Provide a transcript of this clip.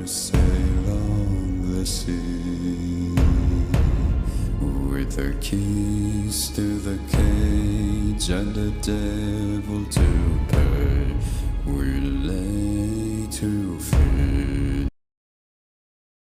sail on the sea, with the keys to the cage and the devil to pay. We lay to feed.